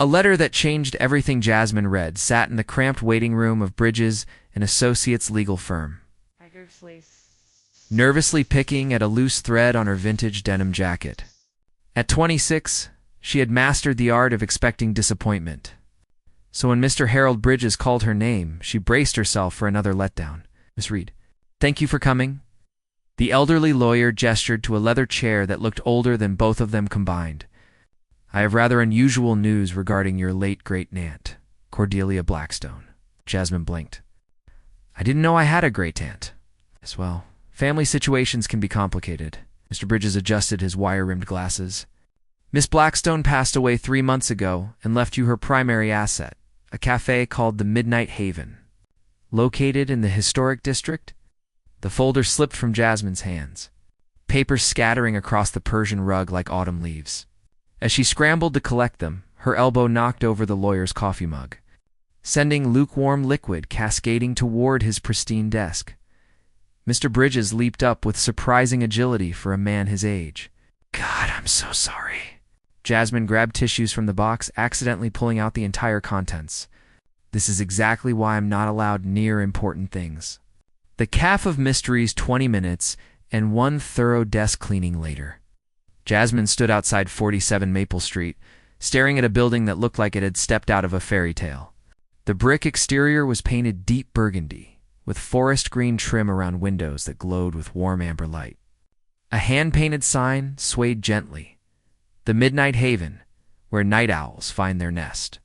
A letter that changed everything Jasmine read sat in the cramped waiting room of Bridges and Associates legal firm, nervously picking at a loose thread on her vintage denim jacket. At 26, she had mastered the art of expecting disappointment. So when Mr. Harold Bridges called her name, she braced herself for another letdown. Miss Reed, thank you for coming. The elderly lawyer gestured to a leather chair that looked older than both of them combined. I have rather unusual news regarding your late great-aunt, Cordelia Blackstone. Jasmine blinked. I didn't know I had a great-aunt. As well, family situations can be complicated. Mr. Bridges adjusted his wire-rimmed glasses. Miss Blackstone passed away 3 months ago and left you her primary asset, a cafe called the Midnight Haven. Located in the historic district? The folder slipped from Jasmine's hands, papers scattering across the Persian rug like autumn leaves. As she scrambled to collect them, her elbow knocked over the lawyer's coffee mug, sending lukewarm liquid cascading toward his pristine desk. Mr. Bridges leaped up with surprising agility for a man his age. God, I'm so sorry. Jasmine grabbed tissues from the box, accidentally pulling out the entire contents. This is exactly why I'm not allowed near important things. The calf of mysteries 20 minutes and one thorough desk cleaning later. Jasmine stood outside 47 Maple Street, staring at a building that looked like it had stepped out of a fairy tale. The brick exterior was painted deep burgundy, with forest green trim around windows that glowed with warm amber light. A hand-painted sign swayed gently. The Midnight Haven, where night owls find their nest.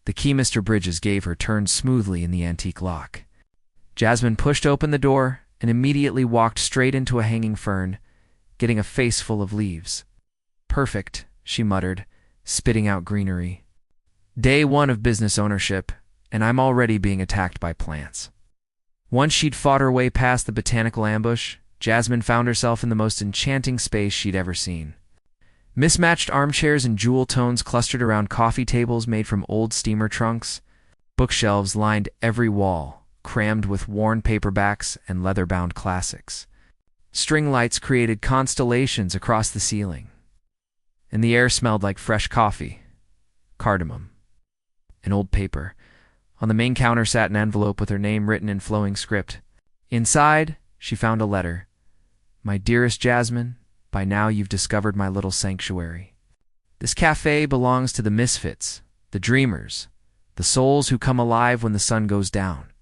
The key Mr. Bridges gave her turned smoothly in the antique lock. Jasmine pushed open the door and immediately walked straight into a hanging fern, getting a face full of leaves. Perfect, she muttered, spitting out greenery. Day 1 of business ownership, and I'm already being attacked by plants. Once she'd fought her way past the botanical ambush, Jasmine found herself in the most enchanting space she'd ever seen. Mismatched armchairs and jewel tones clustered around coffee tables made from old steamer trunks. Bookshelves lined every wall, crammed with worn paperbacks and leather-bound classics. String lights created constellations across the ceiling. And the air smelled like fresh coffee, cardamom, and old paper. On the main counter sat an envelope with her name written in flowing script. Inside, she found a letter. My dearest Jasmine, by now you've discovered my little sanctuary. This cafe belongs to the misfits, the dreamers, the souls who come alive when the sun goes down.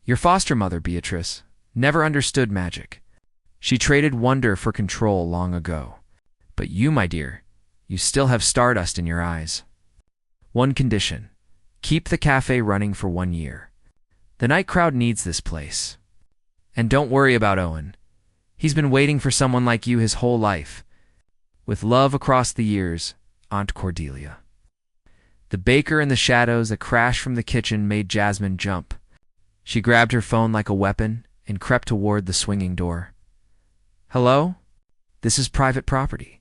Your foster mother, Beatrice, never understood magic. She traded wonder for control long ago. But you, my dear, you still have stardust in your eyes. One condition. Keep the cafe running for 1 year. The night crowd needs this place. And don't worry about Owen. He's been waiting for someone like you his whole life. With love across the years, Aunt Cordelia. The baker in the shadows, a crash from the kitchen made Jasmine jump. She grabbed her phone like a weapon and crept toward the swinging door. Hello? This is private property.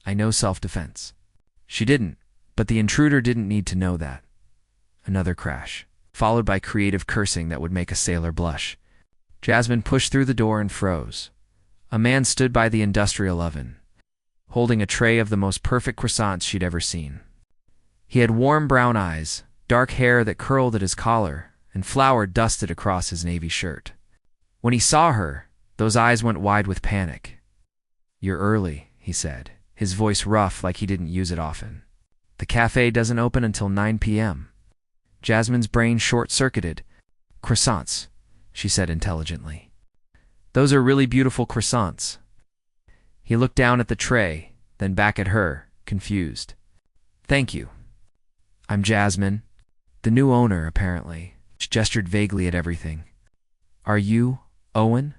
I know self-defense. She didn't, but the intruder didn't need to know that. Another crash, followed by creative cursing that would make a sailor blush. Jasmine pushed through the door and froze. A man stood by the industrial oven, holding a tray of the most perfect croissants she'd ever seen. He had warm brown eyes, dark hair that curled at his collar, and flour dusted across his navy shirt. When he saw her, those eyes went wide with panic. You're early, he said, his voice rough like he didn't use it often. The cafe doesn't open until 9 p.m. Jasmine's brain short-circuited. Croissants, she said intelligently. Those are really beautiful croissants. He looked down at the tray, then back at her, confused. Thank you. I'm Jasmine. The new owner, apparently. She gestured vaguely at everything. Are you Owen?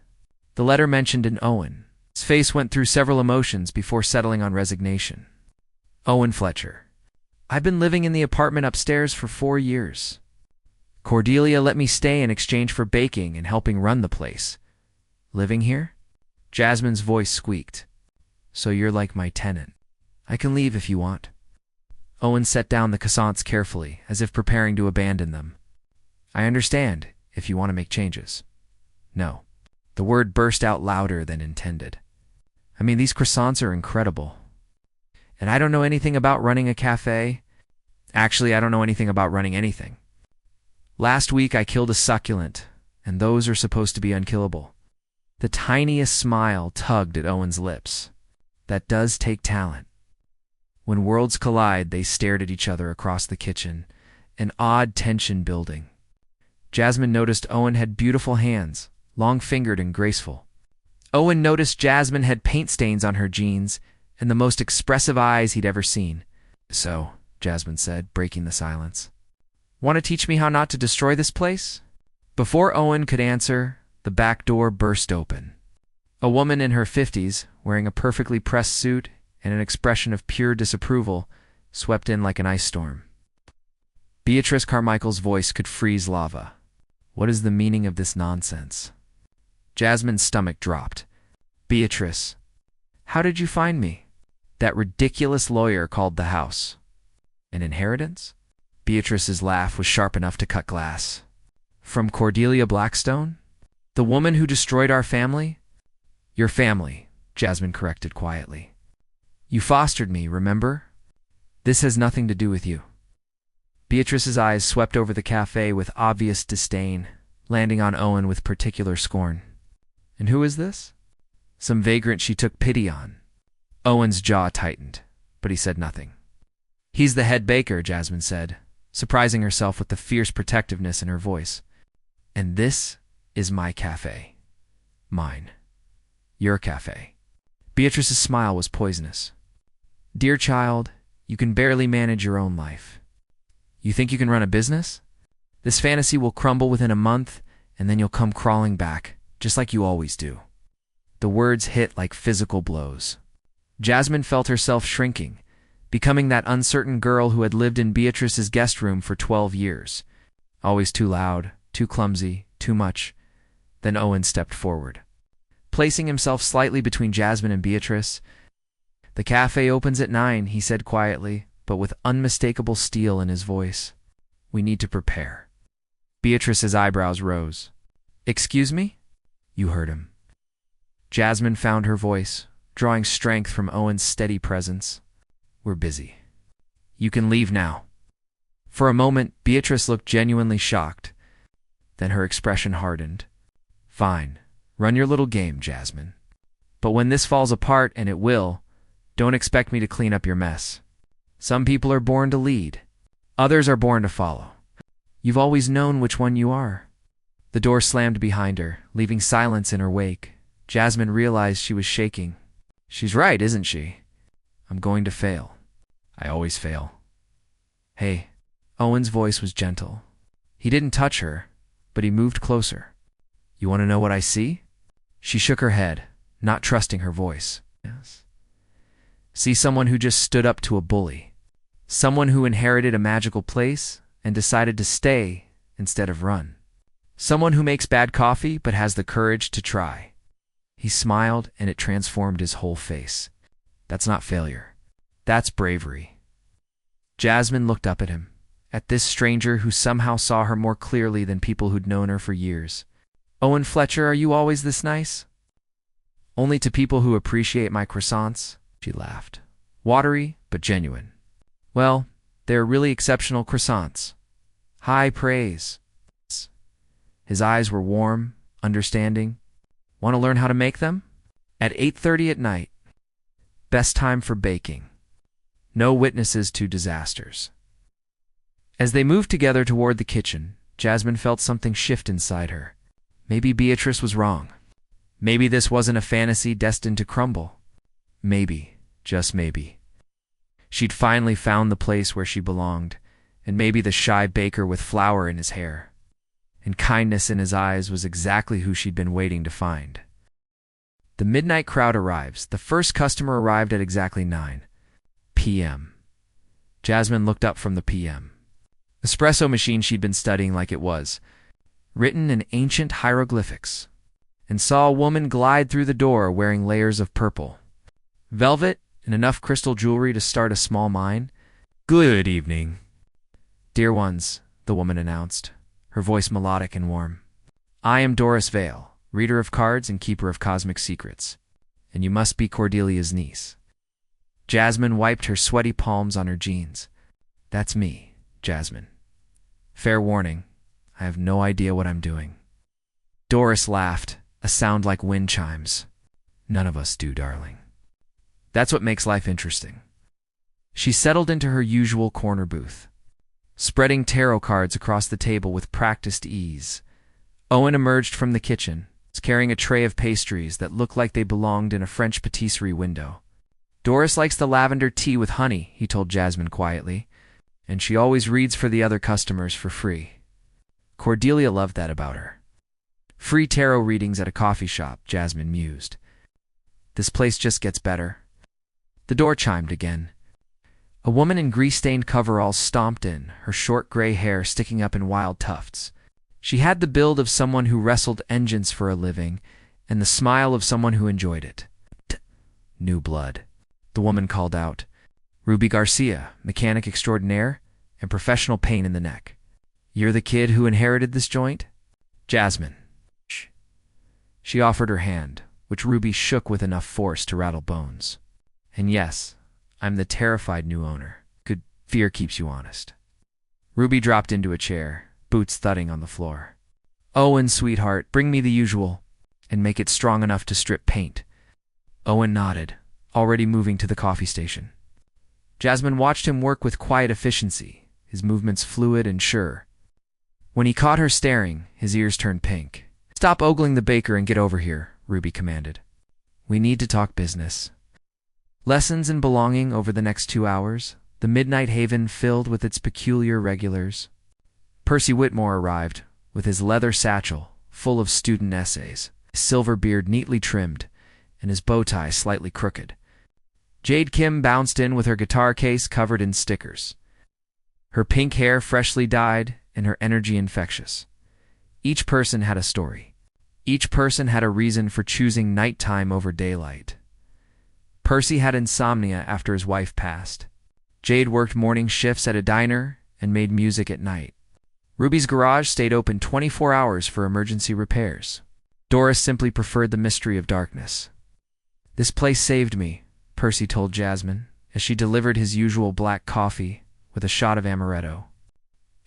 The letter mentioned an Owen. His face went through several emotions before settling on resignation. Owen Fletcher. I've been living in the apartment upstairs for 4 years. Cordelia let me stay in exchange for baking and helping run the place. Living here? Jasmine's voice squeaked. So you're like my tenant. I can leave if you want. Owen set down the croissants carefully, as if preparing to abandon them. I understand, if you want to make changes. No. The word burst out louder than intended. I mean, these croissants are incredible. And I don't know anything about running a cafe. Actually, I don't know anything about running anything. Last week I killed a succulent, and those are supposed to be unkillable. The tiniest smile tugged at Owen's lips. That does take talent. When worlds collide, they stared at each other across the kitchen, an odd tension building. Jasmine noticed Owen had beautiful hands, long-fingered and graceful. Owen noticed Jasmine had paint stains on her jeans and the most expressive eyes he'd ever seen. So, Jasmine said, breaking the silence. Want to teach me how not to destroy this place? Before Owen could answer, the back door burst open. A woman in her 50s, wearing a perfectly pressed suit and an expression of pure disapproval, swept in like an ice storm. Beatrice Carmichael's voice could freeze lava. What is the meaning of this nonsense? Jasmine's stomach dropped. Beatrice, how did you find me? That ridiculous lawyer called the house. An inheritance? Beatrice's laugh was sharp enough to cut glass. From Cordelia Blackstone? The woman who destroyed our family? Your family, Jasmine corrected quietly. You fostered me, remember? This has nothing to do with you. Beatrice's eyes swept over the cafe with obvious disdain, landing on Owen with particular scorn. And who is this? Some vagrant she took pity on. Owen's jaw tightened, but he said nothing. He's the head baker, Jasmine said, surprising herself with the fierce protectiveness in her voice. And this is my cafe. Mine. Your cafe. Beatrice's smile was poisonous. Dear child, you can barely manage your own life. You think you can run a business? This fantasy will crumble within a month, and then you'll come crawling back, just like you always do. The words hit like physical blows. Jasmine felt herself shrinking, becoming that uncertain girl who had lived in Beatrice's guest room for 12 years. Always too loud, too clumsy, too much. Then Owen stepped forward. Placing himself slightly between Jasmine and Beatrice. The cafe opens at 9, he said quietly, but with unmistakable steel in his voice. We need to prepare. Beatrice's eyebrows rose. Excuse me? You heard him. Jasmine found her voice, drawing strength from Owen's steady presence. We're busy. You can leave now. For a moment, Beatrice looked genuinely shocked. Then her expression hardened. Fine. Run your little game, Jasmine. But when this falls apart, and it will, don't expect me to clean up your mess. Some people are born to lead. Others are born to follow. You've always known which one you are. The door slammed behind her, leaving silence in her wake. Jasmine realized she was shaking. She's right, isn't she? I'm going to fail. I always fail. Hey. Owen's voice was gentle. He didn't touch her, but he moved closer. You want to know what I see? She shook her head, not trusting her voice. Yes. See someone who just stood up to a bully. Someone who inherited a magical place and decided to stay instead of run. Someone who makes bad coffee but has the courage to try. He smiled, and it transformed his whole face. That's not failure. That's bravery. Jasmine looked up at him, at this stranger who somehow saw her more clearly than people who'd known her for years. Owen Fletcher, are you always this nice? Only to people who appreciate my croissants, she laughed. Watery, but genuine. Well, they're really exceptional croissants. High praise. His eyes were warm, understanding. Want to learn how to make them? At 8:30 at night. Best time for baking. No witnesses to disasters. As they moved together toward the kitchen, Jasmine felt something shift inside her. Maybe Beatrice was wrong. Maybe this wasn't a fantasy destined to crumble. Maybe, just maybe. She'd finally found the place where she belonged, and maybe the shy baker with flour in his hair and kindness in his eyes was exactly who she'd been waiting to find. The midnight crowd arrives. The first customer arrived at exactly 9 p.m. Jasmine looked up from the p.m. espresso machine she'd been studying like it was, written in ancient hieroglyphics, and saw a woman glide through the door wearing layers of purple. Velvet and enough crystal jewelry to start a small mine. Good evening. Dear ones, the woman announced, her voice melodic and warm. I am Doris Vale, reader of cards and keeper of cosmic secrets, and you must be Cordelia's niece. Jasmine wiped her sweaty palms on her jeans. That's me, Jasmine. Fair warning, I have no idea what I'm doing. Doris laughed, a sound like wind chimes. None of us do, darling. That's what makes life interesting. She settled into her usual corner booth, spreading tarot cards across the table with practiced ease. Owen emerged from the kitchen, carrying a tray of pastries that looked like they belonged in a French patisserie window. Doris likes the lavender tea with honey, he told Jasmine quietly, and she always reads for the other customers for free. Cordelia loved that about her. Free tarot readings at a coffee shop, Jasmine mused. This place just gets better. The door chimed again. A woman in grease-stained coveralls stomped in, her short gray hair sticking up in wild tufts. She had the build of someone who wrestled engines for a living, and the smile of someone who enjoyed it. New blood, the woman called out. Ruby Garcia, mechanic extraordinaire, and professional pain in the neck. You're the kid who inherited this joint? Jasmine. Shh. She offered her hand, which Ruby shook with enough force to rattle bones. And yes, I'm the terrified new owner. Good fear keeps you honest. Ruby dropped into a chair, boots thudding on the floor. Owen, sweetheart, bring me the usual, and make it strong enough to strip paint. Owen nodded, already moving to the coffee station. Jasmine watched him work with quiet efficiency, his movements fluid and sure. When he caught her staring, his ears turned pink. Stop ogling the baker and get over here, Ruby commanded. We need to talk business. Lessons in belonging over the next 2 hours, the Midnight Haven filled with its peculiar regulars. Percy Whitmore arrived, with his leather satchel, full of student essays, his silver beard neatly trimmed, and his bow tie slightly crooked. Jade Kim bounced in with her guitar case covered in stickers. Her pink hair freshly dyed, and her energy infectious. Each person had a story. Each person had a reason for choosing nighttime over daylight. Percy had insomnia after his wife passed. Jade worked morning shifts at a diner and made music at night. Ruby's garage stayed open 24 hours for emergency repairs. Doris simply preferred the mystery of darkness. This place saved me, Percy told Jasmine, as she delivered his usual black coffee with a shot of amaretto.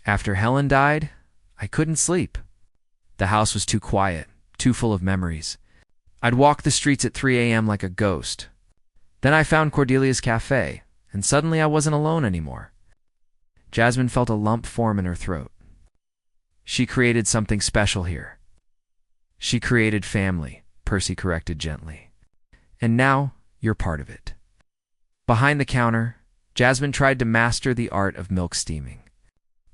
After Helen died, I couldn't sleep. The house was too quiet, too full of memories. I'd walk the streets at 3 a.m. like a ghost. Then I found Cordelia's cafe, and suddenly I wasn't alone anymore. Jasmine felt a lump form in her throat. She created something special here. She created family, Percy corrected gently. And now, you're part of it. Behind the counter, Jasmine tried to master the art of milk steaming.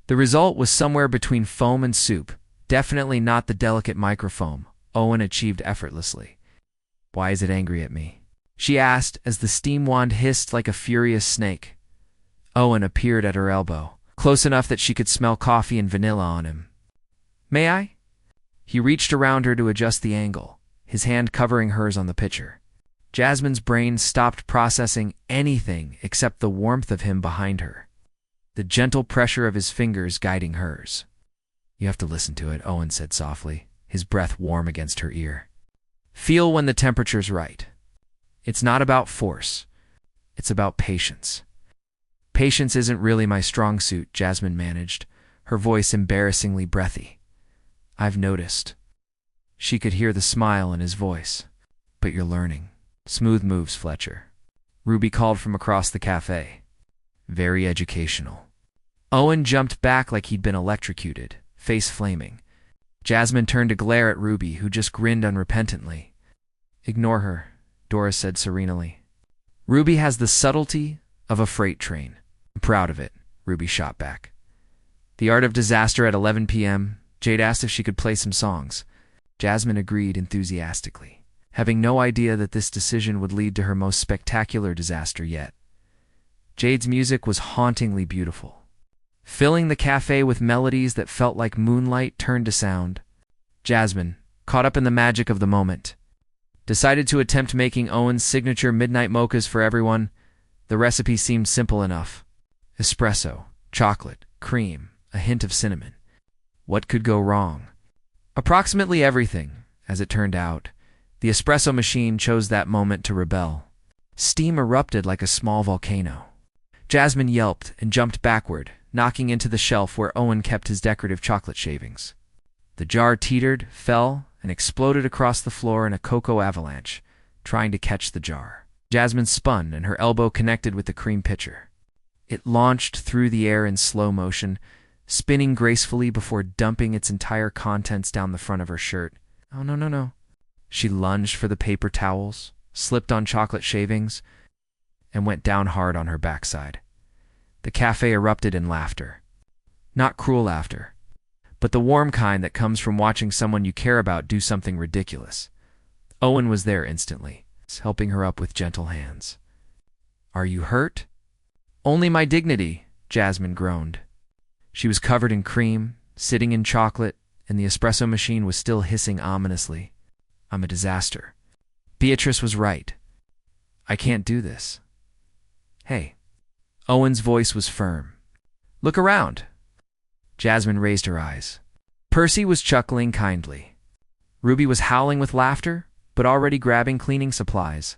The result was somewhere between foam and soup, definitely not the delicate microfoam Owen achieved effortlessly. Why is it angry at me? She asked as the steam wand hissed like a furious snake. Owen appeared at her elbow, close enough that she could smell coffee and vanilla on him. May I? He reached around her to adjust the angle, his hand covering hers on the pitcher. Jasmine's brain stopped processing anything except the warmth of him behind her, the gentle pressure of his fingers guiding hers. You have to listen to it, Owen said softly, his breath warm against her ear. Feel when the temperature's right. It's not about force. It's about patience. Patience isn't really my strong suit, Jasmine managed, her voice embarrassingly breathy. I've noticed. She could hear the smile in his voice. But you're learning. Smooth moves, Fletcher. Ruby called from across the cafe. Very educational. Owen jumped back like he'd been electrocuted, face flaming. Jasmine turned to glare at Ruby, who just grinned unrepentantly. Ignore her, Doris said serenely. Ruby has the subtlety of a freight train. I'm proud of it, Ruby shot back. The Art of Disaster at 11 p.m., Jade asked if she could play some songs. Jasmine agreed enthusiastically, having no idea that this decision would lead to her most spectacular disaster yet. Jade's music was hauntingly beautiful, filling the cafe with melodies that felt like moonlight turned to sound. Jasmine, caught up in the magic of the moment, decided to attempt making Owen's signature midnight mochas for everyone. The recipe seemed simple enough. Espresso, chocolate, cream, a hint of cinnamon. What could go wrong? Approximately everything, as it turned out. The espresso machine chose that moment to rebel. Steam erupted like a small volcano. Jasmine yelped and jumped backward, knocking into the shelf where Owen kept his decorative chocolate shavings. The jar teetered, fell, and exploded across the floor in a cocoa avalanche, trying to catch the jar. Jasmine spun, and her elbow connected with the cream pitcher. It launched through the air in slow motion, spinning gracefully before dumping its entire contents down the front of her shirt. Oh, no, no, no. She lunged for the paper towels, slipped on chocolate shavings, and went down hard on her backside. The cafe erupted in laughter. Not cruel laughter, but the warm kind that comes from watching someone you care about do something ridiculous. Owen was there instantly, helping her up with gentle hands. "Are you hurt?" "Only my dignity," Jasmine groaned. She was covered in cream, sitting in chocolate, and the espresso machine was still hissing ominously. "I'm a disaster. Beatrice was right. I can't do this." "Hey." Owen's voice was firm. "Look around." Jasmine raised her eyes. Percy was chuckling kindly. Ruby was howling with laughter, but already grabbing cleaning supplies.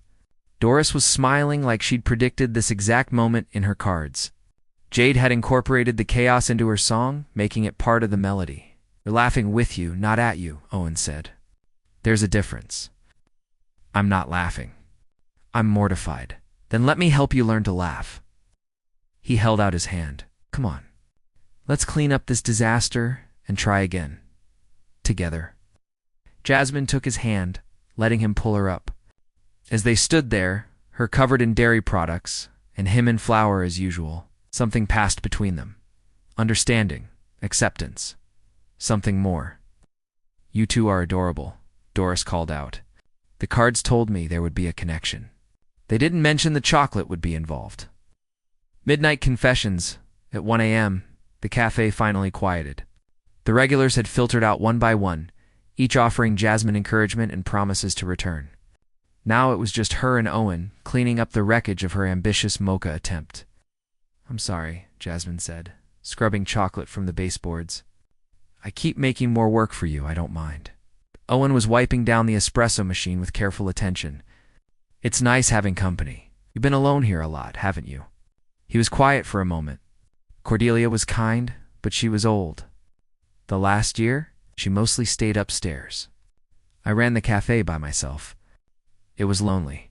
Doris was smiling like she'd predicted this exact moment in her cards. Jade had incorporated the chaos into her song, making it part of the melody. "They're laughing with you, not at you," Owen said. "There's a difference." "I'm not laughing. I'm mortified." "Then let me help you learn to laugh." He held out his hand. "Come on. Let's clean up this disaster and try again. Together." Jasmine took his hand, letting him pull her up. As they stood there, her covered in dairy products, and him in flour as usual, something passed between them. Understanding, acceptance, something more. "You two are adorable," Doris called out. "The cards told me there would be a connection. They didn't mention the chocolate would be involved." Midnight confessions. At 1 a.m., the cafe finally quieted. The regulars had filtered out one by one, each offering Jasmine encouragement and promises to return. Now it was just her and Owen, cleaning up the wreckage of her ambitious mocha attempt. "I'm sorry," Jasmine said, scrubbing chocolate from the baseboards. "I keep making more work for you, I don't mind." Owen was wiping down the espresso machine with careful attention. "It's nice having company. You've been alone here a lot, haven't you?" He was quiet for a moment. Cordelia was kind, but she was old. The last year, she mostly stayed upstairs. "I ran the cafe by myself. It was lonely."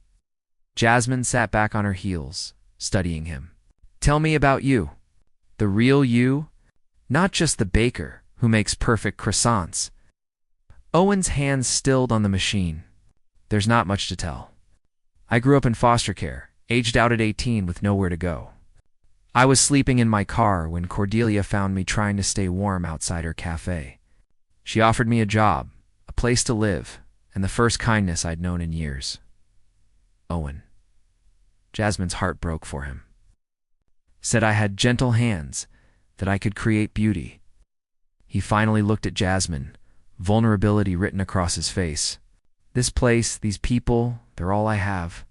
Jasmine sat back on her heels, studying him. "Tell me about you. The real you, not just the baker who makes perfect croissants." Owen's hands stilled on the machine. "There's not much to tell. I grew up in foster care, aged out at 18 with nowhere to go. I was sleeping in my car when Cordelia found me trying to stay warm outside her cafe. She offered me a job, a place to live, and the first kindness I'd known in years." Owen. Jasmine's heart broke for him. "Said I had gentle hands, that I could create beauty." He finally looked at Jasmine, vulnerability written across his face. "This place, these people, they're all I have.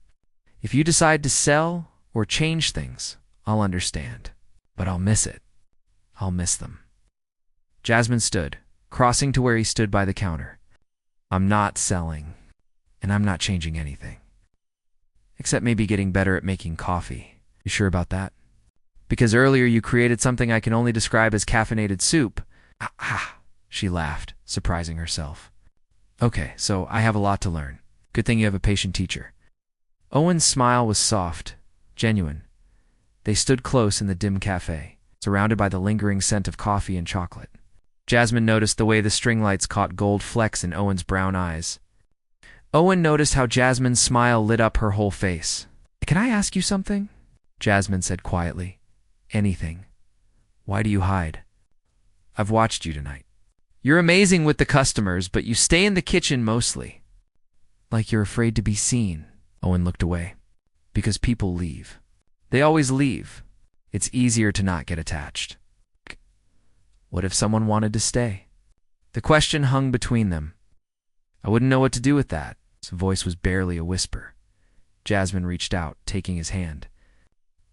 If you decide to sell or change things, I'll understand. But I'll miss it. I'll miss them." Jasmine stood, crossing to where he stood by the counter. "I'm not selling, and I'm not changing anything. Except maybe getting better at making coffee. You sure about that? Because earlier you created something I can only describe as caffeinated soup." "Ah," she laughed, surprising herself. "Okay, so I have a lot to learn. Good thing you have a patient teacher." Owen's smile was soft, genuine. They stood close in the dim cafe, surrounded by the lingering scent of coffee and chocolate. Jasmine noticed the way the string lights caught gold flecks in Owen's brown eyes. Owen noticed how Jasmine's smile lit up her whole face. "Can I ask you something?" Jasmine said quietly. "Anything. Why do you hide? I've watched you tonight. You're amazing with the customers, but you stay in the kitchen mostly. Like you're afraid to be seen." Owen looked away. "Because people leave. They always leave. It's easier to not get attached." "What if someone wanted to stay?" The question hung between them. "I wouldn't know what to do with that." His voice was barely a whisper. Jasmine reached out, taking his hand.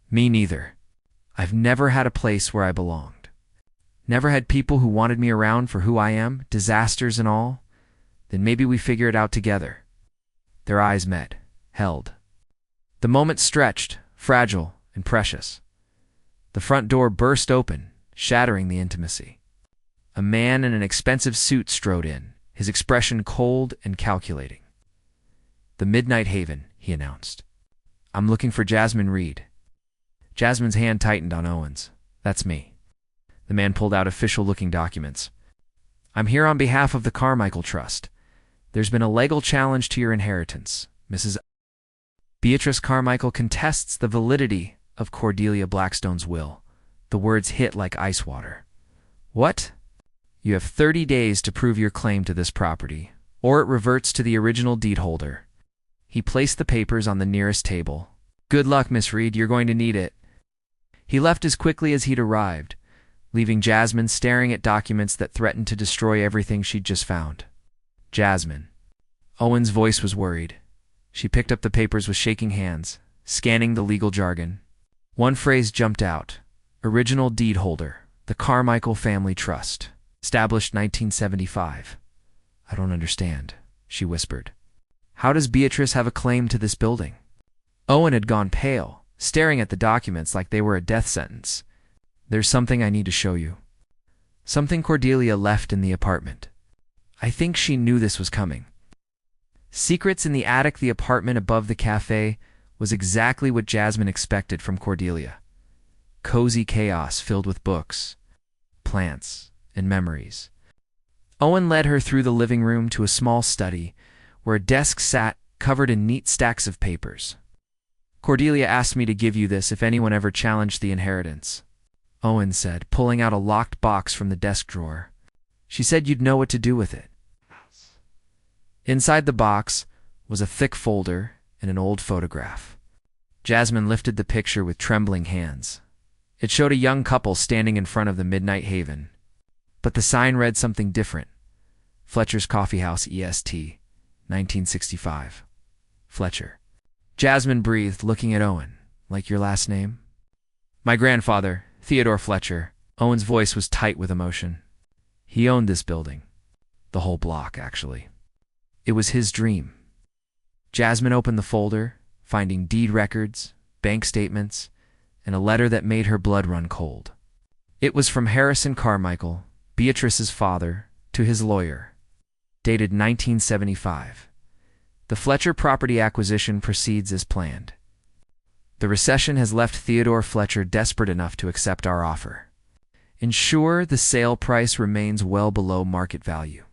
"Me neither. I've never had a place where I belonged. Never had people who wanted me around for who I am, disasters and all. Then maybe we figure it out together." Their eyes met, held. The moment stretched, fragile and precious. The front door burst open, shattering the intimacy. A man in an expensive suit strode in, his expression cold and calculating. "The Midnight Haven," he announced. "I'm looking for Jasmine Reed." Jasmine's hand tightened on Owen's. "That's me." The man pulled out official-looking documents. "I'm here on behalf of the Carmichael Trust. There's been a legal challenge to your inheritance. Mrs. Beatrice Carmichael contests the validity of Cordelia Blackstone's will." The words hit like ice water. "What?" "You have 30 days to prove your claim to this property, or it reverts to the original deed holder." He placed the papers on the nearest table. "Good luck, Miss Reed. You're going to need it." He left as quickly as he'd arrived, leaving Jasmine staring at documents that threatened to destroy everything she'd just found. "Jasmine." Owen's voice was worried. She picked up the papers with shaking hands, scanning the legal jargon. One phrase jumped out. "Original deed holder, the Carmichael Family Trust, established 1975. "I don't understand," she whispered. "How does Beatrice have a claim to this building?" Owen had gone pale, staring at the documents like they were a death sentence. "There's something I need to show you." Something Cordelia left in the apartment. I think she knew this was coming. Secrets in the attic, the apartment above the cafe, was exactly what Jasmine expected from Cordelia. Cozy chaos filled with books, plants, and memories. Owen led her through the living room to a small study where a desk sat covered in neat stacks of papers. "Cordelia asked me to give you this if anyone ever challenged the inheritance," Owen said, pulling out a locked box from the desk drawer. "She said you'd know what to do with it." Inside the box was a thick folder and an old photograph. Jasmine lifted the picture with trembling hands. It showed a young couple standing in front of the Midnight Haven. But the sign read something different. "Fletcher's Coffee House EST, 1965. Fletcher." Jasmine breathed, looking at Owen. "Like your last name?" "My grandfather, Theodore Fletcher." Owen's voice was tight with emotion. "He owned this building. The whole block, actually. It was his dream." Jasmine opened the folder, finding deed records, bank statements, and a letter that made her blood run cold. It was from Harrison Carmichael, Beatrice's father, to his lawyer, dated 1975. "The Fletcher property acquisition proceeds as planned. The recession has left Theodore Fletcher desperate enough to accept our offer. Ensure the sale price remains well below market value.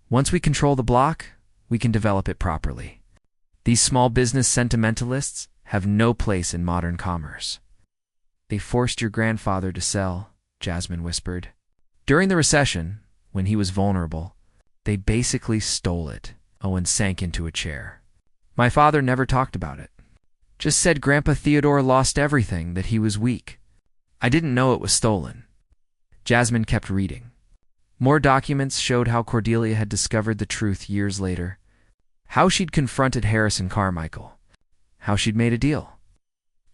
Once we control the block, we can develop it properly. These small business sentimentalists have no place in modern commerce." "They forced your grandfather to sell," Jasmine whispered. "During the recession, when he was vulnerable, they basically stole it." Owen sank into a chair. "My father never talked about it. Just said Grandpa Theodore lost everything, that he was weak. I didn't know it was stolen." Jasmine kept reading. More documents showed how Cordelia had discovered the truth years later. How she'd confronted Harrison Carmichael. How she'd made a deal.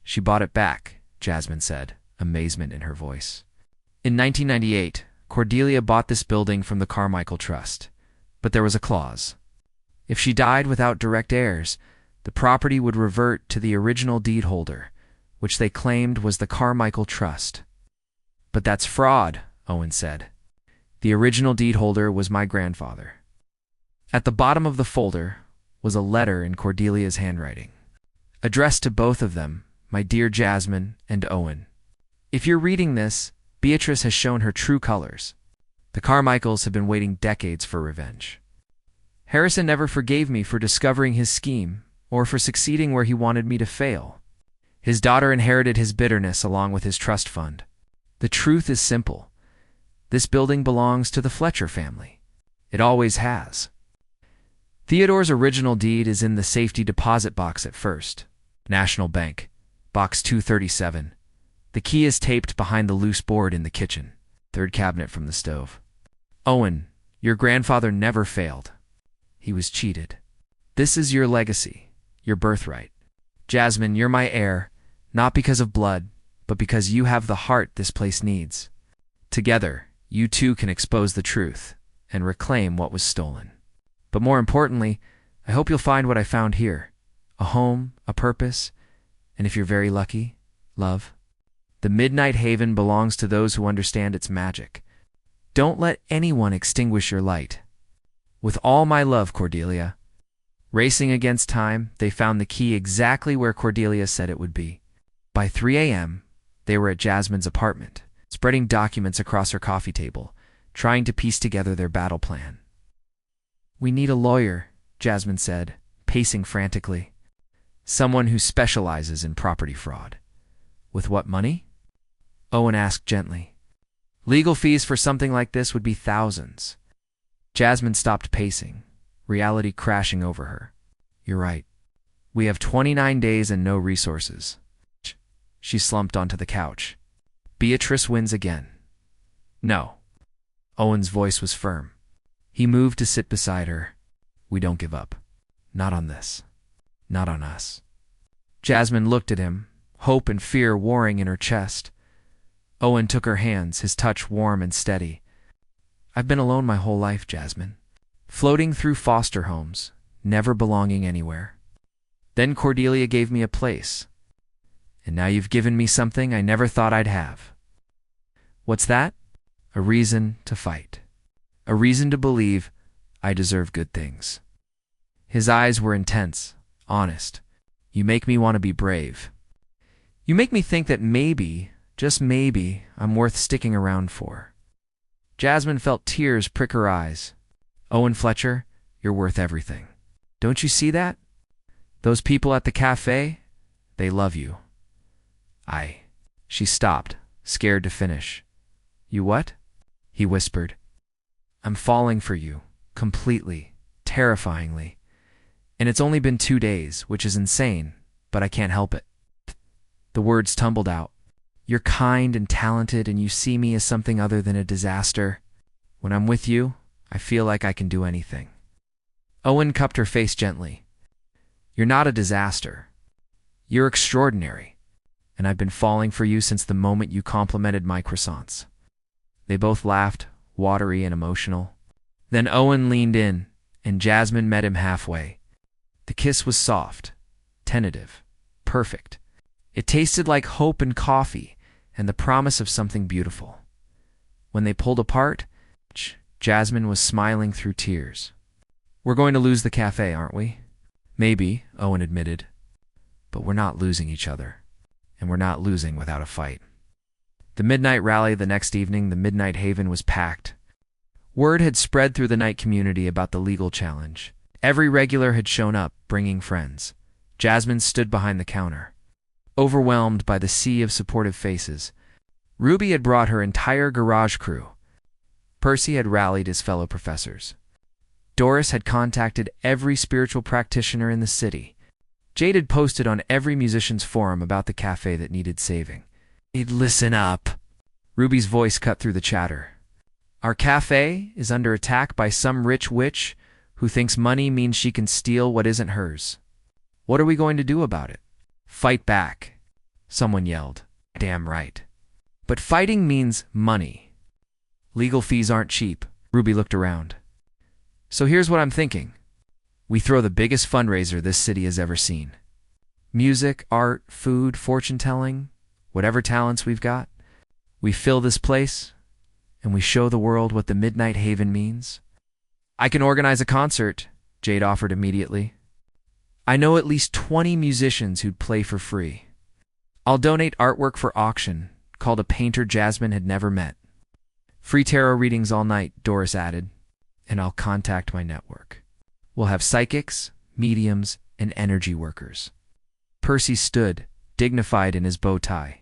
"She bought it back," Jasmine said, amazement in her voice. "In 1998, Cordelia bought this building from the Carmichael Trust, but there was a clause. If she died without direct heirs, the property would revert to the original deed holder, which they claimed was the Carmichael Trust." "But that's fraud," Owen said. "The original deed holder was my grandfather." At the bottom of the folder was a letter in Cordelia's handwriting, addressed to both of them, "My dear Jasmine and Owen. If you're reading this, Beatrice has shown her true colors. The Carmichaels have been waiting decades for revenge. Harrison never forgave me for discovering his scheme or for succeeding where he wanted me to fail. His daughter inherited his bitterness along with his trust fund. The truth is simple. This building belongs to the Fletcher family. It always has. Theodore's original deed is in the safety deposit box at First National Bank, box 237. The key is taped behind the loose board in the kitchen, third cabinet from the stove. Owen, your grandfather never failed. He was cheated. This is your legacy, your birthright. Jasmine, you're my heir, not because of blood, but because you have the heart this place needs. Together, you two can expose the truth and reclaim what was stolen. But more importantly, I hope you'll find what I found here. A home, a purpose, and if you're very lucky, love. The Midnight Haven belongs to those who understand its magic. Don't let anyone extinguish your light. With all my love, Cordelia. Racing against time, they found the key exactly where Cordelia said it would be. By 3 a.m., they were at Jasmine's apartment, spreading documents across her coffee table, trying to piece together their battle plan. "We need a lawyer," Jasmine said, pacing frantically. "Someone who specializes in property fraud." "With what money?" Owen asked gently. "Legal fees for something like this would be thousands." Jasmine stopped pacing, reality crashing over her. "You're right. We have 29 days and no resources." She slumped onto the couch. Beatrice wins again. "No." Owen's voice was firm. He moved to sit beside her. "We don't give up. Not on this. Not on us." Jasmine looked at him, hope and fear warring in her chest. Owen took her hands, his touch warm and steady. "I've been alone my whole life, Jasmine. Floating through foster homes, never belonging anywhere. Then Cordelia gave me a place. And now you've given me something I never thought I'd have." "What's that?" "A reason to fight. A reason to believe I deserve good things." His eyes were intense, honest. "You make me want to be brave. You make me think that maybe, just maybe, I'm worth sticking around for." Jasmine felt tears prick her eyes. "Owen Fletcher, you're worth everything. Don't you see that? Those people at the cafe, they love you." She stopped, scared to finish. "You what?" he whispered. "I'm falling for you, completely, terrifyingly. And it's only been 2 days, which is insane, but I can't help it." The words tumbled out. "You're kind and talented, and you see me as something other than a disaster. When I'm with you, I feel like I can do anything." Owen cupped her face gently. "You're not a disaster. You're extraordinary. And I've been falling for you since the moment you complimented my croissants." They both laughed, watery and emotional. Then Owen leaned in, and Jasmine met him halfway. The kiss was soft, tentative, perfect. It tasted like hope and coffee, and the promise of something beautiful. When they pulled apart, Jasmine was smiling through tears. "We're going to lose the cafe, aren't we?" "Maybe," Owen admitted. "But we're not losing each other. And we're not losing without a fight." The midnight rally the next evening, the Midnight Haven was packed. Word had spread through the night community about the legal challenge. Every regular had shown up, bringing friends. Jasmine stood behind the counter, overwhelmed by the sea of supportive faces. Ruby had brought her entire garage crew. Percy had rallied his fellow professors. Doris had contacted every spiritual practitioner in the city. Jade had posted on every musician's forum about the cafe that needed saving. "Listen up." Ruby's voice cut through the chatter. "Our cafe is under attack by some rich witch who thinks money means she can steal what isn't hers. What are we going to do about it?" "Fight back," someone yelled. "Damn right. But fighting means money. Legal fees aren't cheap." Ruby looked around. "So here's what I'm thinking. We throw the biggest fundraiser this city has ever seen. Music, art, food, fortune-telling, whatever talents we've got. We fill this place, and we show the world what the Midnight Haven means." "I can organize a concert," Jade offered immediately. "I know at least 20 musicians who'd play for free. I'll donate artwork for auction, called a painter Jasmine had never met. Free tarot readings all night," Doris added, "and I'll contact my network. We'll have psychics, mediums, and energy workers." Percy stood, dignified in his bow tie.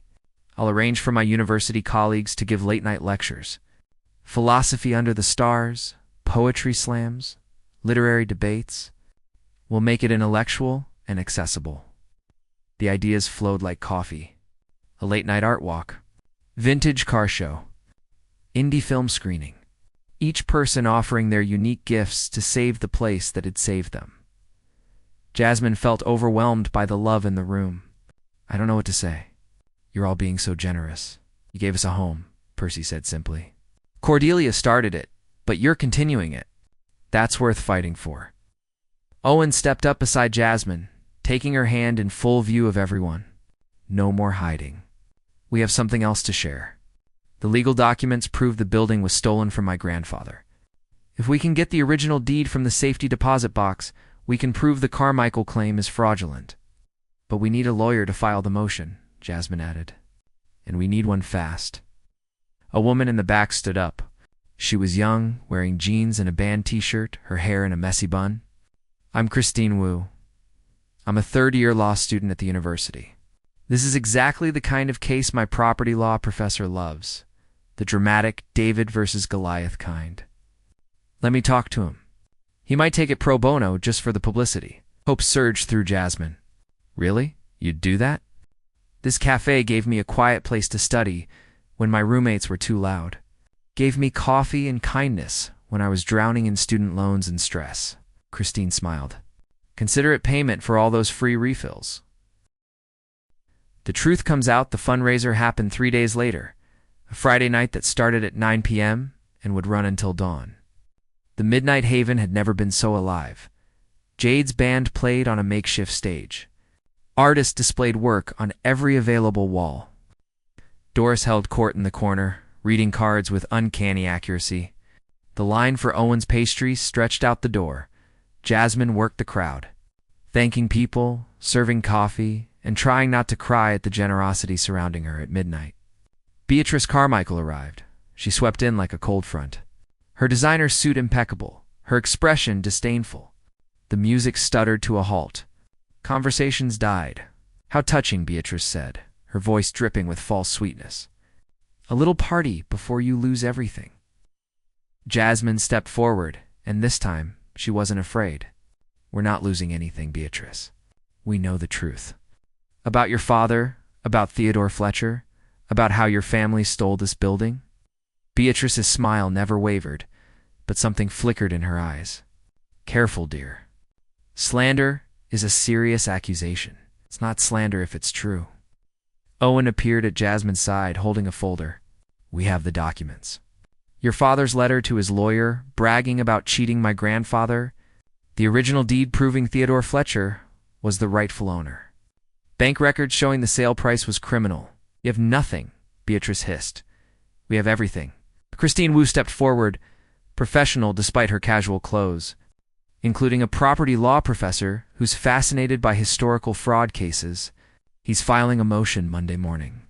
"I'll arrange for my university colleagues to give late-night lectures. Philosophy under the stars, poetry slams, literary debates. We'll make it intellectual and accessible." The ideas flowed like coffee. A late-night art walk, vintage car show, indie film screening. Each person offering their unique gifts to save the place that had saved them. Jasmine felt overwhelmed by the love in the room. "I don't know what to say. You're all being so generous. You gave us a home," Percy said simply. "Cordelia started it, but you're continuing it. That's worth fighting for." Owen stepped up beside Jasmine, taking her hand in full view of everyone. "No more hiding. we have something else to share. The legal documents prove the building was stolen from my grandfather. If we can get the original deed from the safety deposit box, we can prove the Carmichael claim is fraudulent. But we need a lawyer to file the motion, Jasmine added. And we need one fast. A woman in the back stood up. She was young, wearing jeans and a band t-shirt, her hair in a messy bun. I'm Christine Wu. I'm a third-year law student at the university. This is exactly the kind of case my property law professor loves. The dramatic David versus Goliath kind. Let me talk to him. He might take it pro bono just for the publicity. Hope surged through Jasmine. Really? You'd do that? This cafe gave me a quiet place to study when my roommates were too loud. Gave me coffee and kindness when I was drowning in student loans and stress. Christine smiled. Consider it payment for all those free refills. The truth comes out, the fundraiser happened 3 days later, a Friday night that started at 9 p.m. and would run until dawn. The Midnight Haven had never been so alive. Jade's band played on a makeshift stage. Artists displayed work on every available wall. Doris held court in the corner, reading cards with uncanny accuracy. The line for Owen's pastries stretched out the door. Jasmine worked the crowd, thanking people, serving coffee, and trying not to cry at the generosity surrounding her at midnight. Beatrice Carmichael arrived. She swept in like a cold front. Her designer suit impeccable, her expression disdainful. The music stuttered to a halt. Conversations died. How touching, Beatrice said, her voice dripping with false sweetness. A little party before you lose everything. Jasmine stepped forward, and this time she wasn't afraid. We're not losing anything, Beatrice. We know the truth. About your father, about Theodore Fletcher, about how your family stole this building. Beatrice's smile never wavered, but something flickered in her eyes. Careful, dear. Slander is a serious accusation. It's not slander if it's true. Owen appeared at Jasmine's side, holding a folder. We have the documents. Your father's letter to his lawyer, bragging about cheating my grandfather. The original deed proving Theodore Fletcher was the rightful owner. Bank records showing the sale price was criminal. You have nothing, Beatrice hissed. We have everything. Christine Wu stepped forward, professional despite her casual clothes, including a property law professor who's fascinated by historical fraud cases. He's filing a motion Monday morning.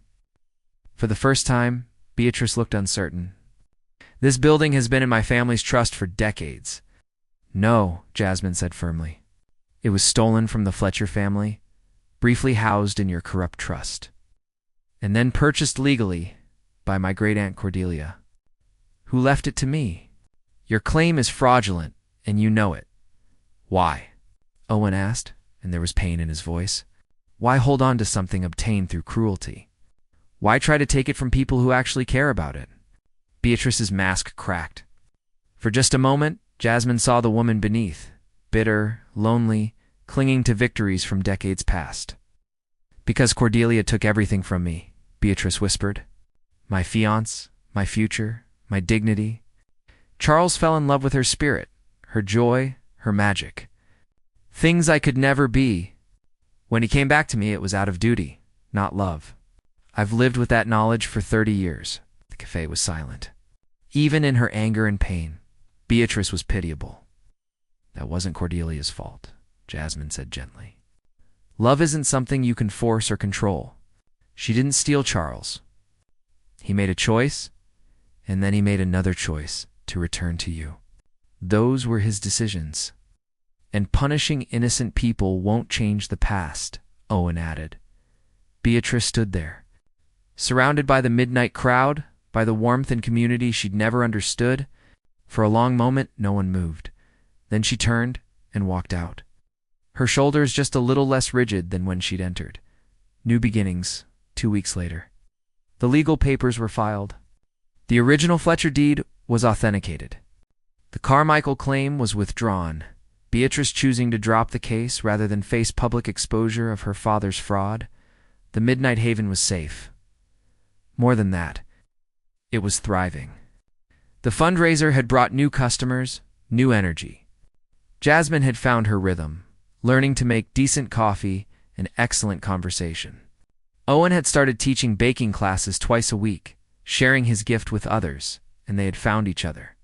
For the first time, Beatrice looked uncertain. This building has been in my family's trust for decades. No, Jasmine said firmly. It was stolen from the Fletcher family, briefly housed in your corrupt trust, and then purchased legally by my great-aunt Cordelia, who left it to me. Your claim is fraudulent, and you know it. Why? Owen asked, and there was pain in his voice. Why hold on to something obtained through cruelty? Why try to take it from people who actually care about it? Beatrice's mask cracked. For just a moment, Jasmine saw the woman beneath, bitter, lonely, clinging to victories from decades past. Because Cordelia took everything from me, Beatrice whispered. My fiancé, my future, my dignity. Charles fell in love with her spirit, her joy, her magic. Things I could never be. When he came back to me, it was out of duty, not love. I've lived with that knowledge for 30 years. The cafe was silent. Even in her anger and pain, Beatrice was pitiable. That wasn't Cordelia's fault, Jasmine said gently. Love isn't something you can force or control. She didn't steal Charles. He made a choice, and then he made another choice to return to you. Those were his decisions. And punishing innocent people won't change the past, Owen added. Beatrice stood there, surrounded by the midnight crowd, by the warmth and community she'd never understood. For a long moment, no one moved. Then she turned and walked out, her shoulders just a little less rigid than when she'd entered. New beginnings, 2 weeks later. The legal papers were filed. The original Fletcher deed was authenticated. The Carmichael claim was withdrawn, Beatrice choosing to drop the case rather than face public exposure of her father's fraud. The Midnight Haven was safe. More than that, it was thriving. The fundraiser had brought new customers, new energy. Jasmine had found her rhythm, learning to make decent coffee and excellent conversation. Owen had started teaching baking classes twice a week, sharing his gift with others, and they had found each other.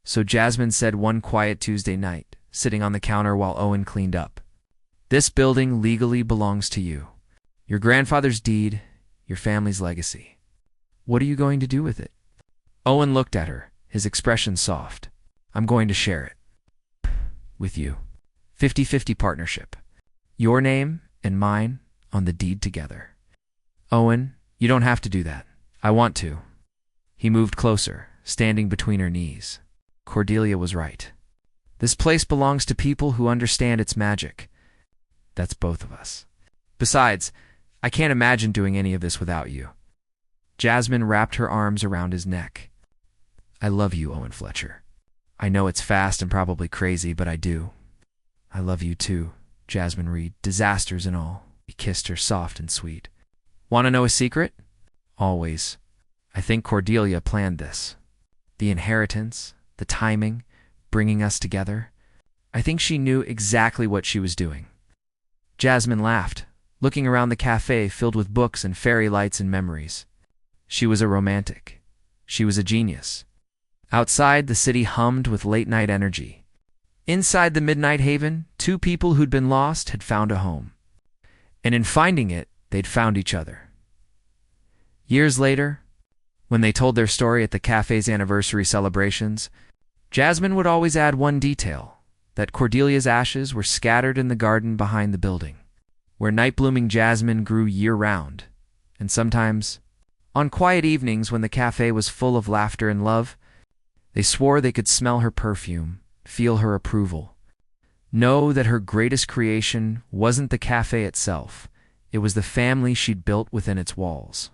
So Jasmine said one quiet Tuesday night, sitting on the counter while Owen cleaned up, "This building legally belongs to you. Your grandfather's deed, your family's legacy. What are you going to do with it?" Owen looked at her, his expression soft. "I'm going to share it. With you. 50-50 partnership. Your name and mine on the deed together." "Owen, you don't have to do that. I want to." He moved closer, standing between her knees. Cordelia was right. This place belongs to people who understand its magic. That's both of us. Besides, I can't imagine doing any of this without you. Jasmine wrapped her arms around his neck. "I love you, Owen Fletcher. I know it's fast and probably crazy, but I do." "I love you too, Jasmine Reed, disasters and all." He kissed her soft and sweet. "Want to know a secret?" "Always. I think Cordelia planned this. The inheritance, the timing, bringing us together. I think she knew exactly what she was doing." Jasmine laughed, looking around the cafe filled with books and fairy lights and memories. She was a romantic. She was a genius. Outside, the city hummed with late-night energy. Inside the Midnight Haven, two people who'd been lost had found a home. And in finding it, they'd found each other. Years later, when they told their story at the cafe's anniversary celebrations, Jasmine would always add one detail, that Cordelia's ashes were scattered in the garden behind the building, where night-blooming jasmine grew year-round, and sometimes, on quiet evenings when the cafe was full of laughter and love, they swore they could smell her perfume, feel her approval, know that her greatest creation wasn't the cafe itself, it was the family she'd built within its walls.